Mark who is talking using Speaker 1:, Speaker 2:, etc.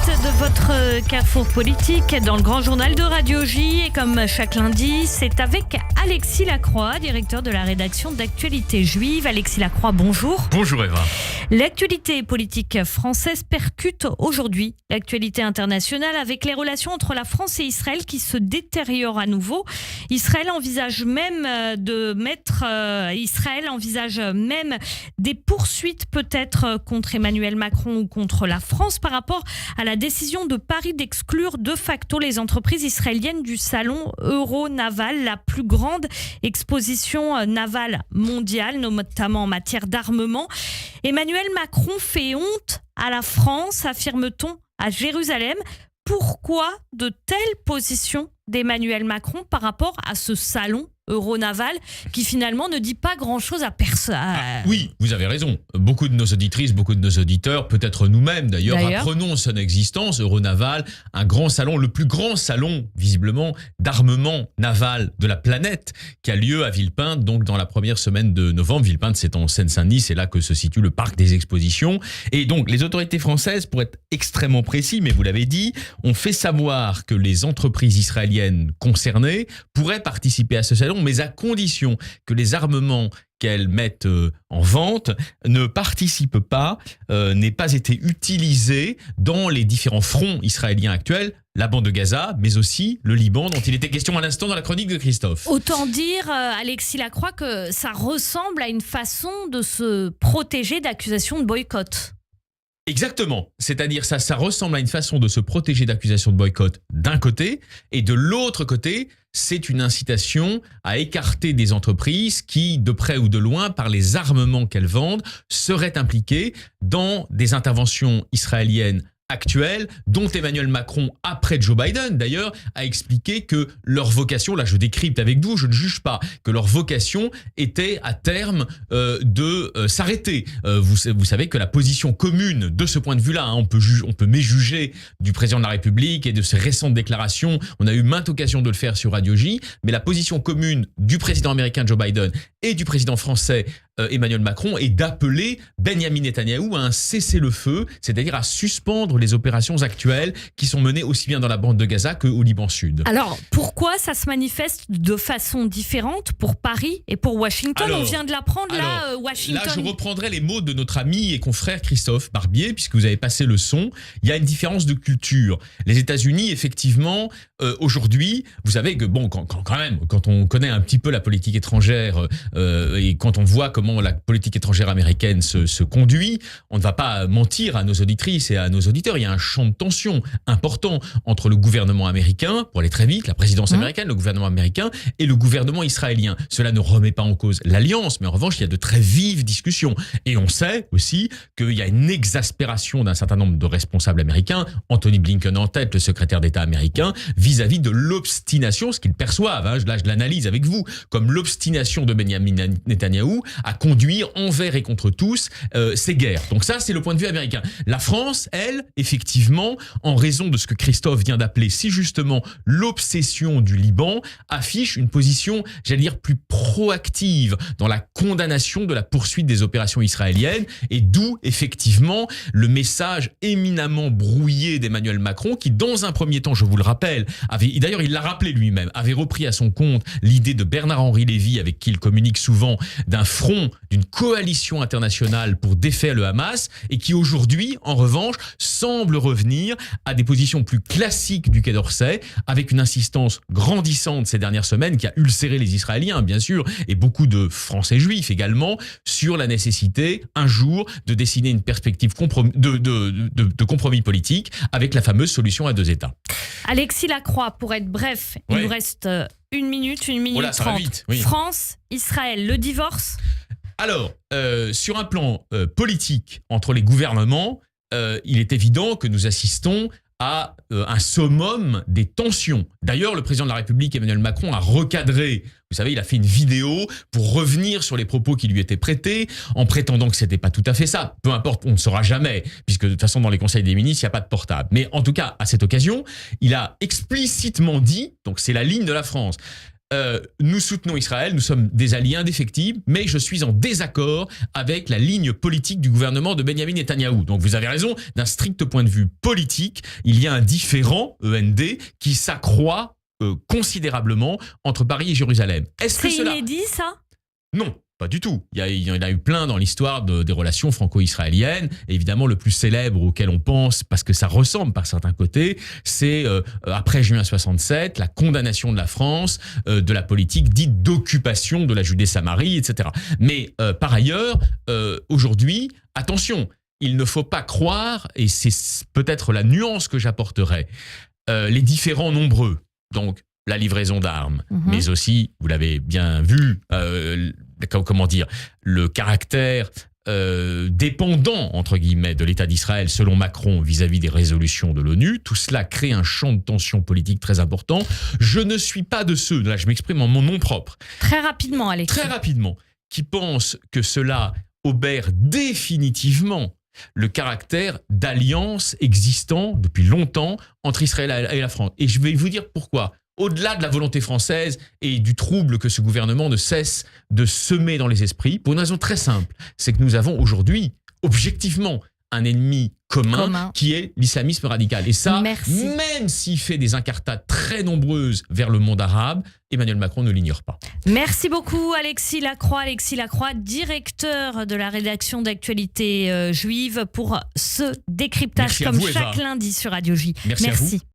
Speaker 1: suite de votre carrefour politique dans le grand journal de Radio J. Et comme chaque lundi, c'est avec Alexis Lacroix, directeur de la rédaction d'Actualité Juive. Alexis Lacroix, bonjour.
Speaker 2: Bonjour Eva.
Speaker 1: L'actualité politique française percute aujourd'hui l'actualité internationale avec les relations entre la France et Israël qui se détériorent à nouveau. Israël envisage même des poursuites peut-être contre Emmanuel Macron ou contre la France par rapport à la décision de Paris d'exclure de facto les entreprises israéliennes du salon Euronaval, la plus grande exposition navale mondiale, notamment en matière d'armement. Emmanuel Macron fait honte à la France, affirme-t-on à Jérusalem. Pourquoi de telles positions d'Emmanuel Macron par rapport à ce salon Euronaval qui finalement ne dit pas grand-chose à personne?
Speaker 2: Oui, vous avez raison. Beaucoup de nos auditrices, beaucoup de nos auditeurs, peut-être nous-mêmes d'ailleurs, apprenons son existence. Euronaval, un grand salon, le plus grand salon visiblement d'armement naval de la planète qui a lieu à Villepinte, donc dans la première semaine de novembre. Villepinte, c'est en Seine-Saint-Denis, c'est là que se situe le parc des expositions. Et donc les autorités françaises, pour être extrêmement précis, mais vous l'avez dit, ont fait savoir que les entreprises israéliennes concernées pourraient participer à ce salon, mais à condition que les armements qu'elles mettent en vente ne participent pas, n'aient pas été utilisés dans les différents fronts israéliens actuels, la bande de Gaza, mais aussi le Liban, dont il était question à l'instant dans la chronique de Christophe.
Speaker 1: Autant dire, Alexis Lacroix, que ça ressemble à une façon de se protéger d'accusations de boycott.
Speaker 2: Exactement, c'est-à-dire ça ressemble à une façon de se protéger d'accusations de boycott d'un côté, et de l'autre côté, c'est une incitation à écarter des entreprises qui, de près ou de loin, par les armements qu'elles vendent, seraient impliquées dans des interventions israéliennes actuelles, dont Emmanuel Macron, après Joe Biden d'ailleurs, a expliqué que leur vocation, là je décrypte avec vous, je ne juge pas, que leur vocation était à terme de s'arrêter. Vous savez que la position commune de ce point de vue-là, on peut méjuger du président de la République et de ses récentes déclarations, on a eu maintes occasions de le faire sur Radio J, mais la position commune du président américain Joe Biden et du président français Emmanuel Macron est d'appeler Benyamin Netanyahou à un cessez-le-feu, c'est-à-dire à suspendre les opérations actuelles qui sont menées aussi bien dans la bande de Gaza qu'au Liban Sud.
Speaker 1: Alors, pourquoi ça se manifeste de façon différente pour Paris et pour Washington? On vient de l'apprendre Washington.
Speaker 2: Là, je reprendrai les mots de notre ami et confrère Christophe Barbier, puisque vous avez passé le son. Il y a une différence de culture. Les États-Unis, effectivement, aujourd'hui, vous savez que, bon, quand on connaît un petit peu la politique étrangère et quand on voit comment la politique étrangère américaine se conduit, on ne va pas mentir à nos auditrices et à nos auditeurs. Il y a un champ de tension important entre le gouvernement américain, pour aller très vite, la présidence américaine, le gouvernement américain et le gouvernement israélien. Cela ne remet pas en cause l'alliance, mais en revanche, il y a de très vives discussions. Et on sait aussi qu'il y a une exaspération d'un certain nombre de responsables américains, Anthony Blinken en tête, le secrétaire d'État américain, vis-à-vis de l'obstination, ce qu'ils perçoivent, là je l'analyse avec vous, comme l'obstination de Benyamin Netanyahou à conduire envers et contre tous ces guerres. Donc ça, c'est le point de vue américain. La France, elle, effectivement, en raison de ce que Christophe vient d'appeler si justement l'obsession du Liban, affiche une position, j'allais dire, plus proactive dans la condamnation de la poursuite des opérations israéliennes, et d'où, effectivement, le message éminemment brouillé d'Emmanuel Macron, qui, dans un premier temps, je vous le rappelle, d'ailleurs, il l'a rappelé lui-même, avait repris à son compte l'idée de Bernard-Henri Lévy, avec qui il communique souvent, d'un front, d'une coalition internationale pour défaire le Hamas, et qui aujourd'hui, en revanche, semble revenir à des positions plus classiques du Quai d'Orsay, avec une insistance grandissante ces dernières semaines qui a ulcéré les Israéliens, bien sûr, et beaucoup de Français juifs également, sur la nécessité, un jour, de dessiner une perspective de compromis politique avec la fameuse solution à deux États.
Speaker 1: Alexis Lacroix, pour être bref, il nous reste 1 minute 30.
Speaker 2: Vite, oui.
Speaker 1: France, Israël, le divorce?
Speaker 2: Alors, sur un plan politique entre les gouvernements, il est évident que nous assistons à un summum des tensions. D'ailleurs, le président de la République, Emmanuel Macron, a recadré. Vous savez, il a fait une vidéo pour revenir sur les propos qui lui étaient prêtés, en prétendant que c'était pas tout à fait ça. Peu importe, on ne saura jamais, puisque de toute façon, dans les conseils des ministres, il n'y a pas de portable. Mais en tout cas, à cette occasion, il a explicitement dit, donc c'est la ligne de la France, nous soutenons Israël, nous sommes des alliés indéfectibles, mais je suis en désaccord avec la ligne politique du gouvernement de Benjamin Netanyahou. Donc vous avez raison, d'un strict point de vue politique, il y a un différend, END, qui s'accroît considérablement entre Paris et Jérusalem. Est-ce que cela...
Speaker 1: inédit, ça ?
Speaker 2: Non. Pas du tout. Il y en a eu plein dans l'histoire des relations franco-israéliennes. Et évidemment, le plus célèbre auquel on pense, parce que ça ressemble par certains côtés, c'est après juin 67, la condamnation de la France de la politique dite d'occupation de la Judée-Samarie, etc. Mais par ailleurs, aujourd'hui, attention, il ne faut pas croire, et c'est peut-être la nuance que j'apporterai, les différends nombreux. Donc, la livraison d'armes, mais aussi, vous l'avez bien vu, comment dire, le caractère dépendant, entre guillemets, de l'État d'Israël, selon Macron, vis-à-vis des résolutions de l'ONU. Tout cela crée un champ de tension politique très important. Je ne suis pas de ceux, là je m'exprime en mon nom propre.
Speaker 1: Très rapidement, Alexis.
Speaker 2: Très rapidement, qui pensent que cela obère définitivement le caractère d'alliance existant depuis longtemps entre Israël et la France. Et je vais vous dire pourquoi. Au-delà de la volonté française et du trouble que ce gouvernement ne cesse de semer dans les esprits, pour une raison très simple, c'est que nous avons aujourd'hui, objectivement, un ennemi commun qui est l'islamisme radical. Et ça, même s'il fait des incartades très nombreuses vers le monde arabe, Emmanuel Macron ne l'ignore pas.
Speaker 1: Merci beaucoup Alexis Lacroix. Alexis Lacroix, directeur de la rédaction d'actualité juive, pour ce décryptage comme chaque lundi sur Radio J.
Speaker 2: Merci. À vous.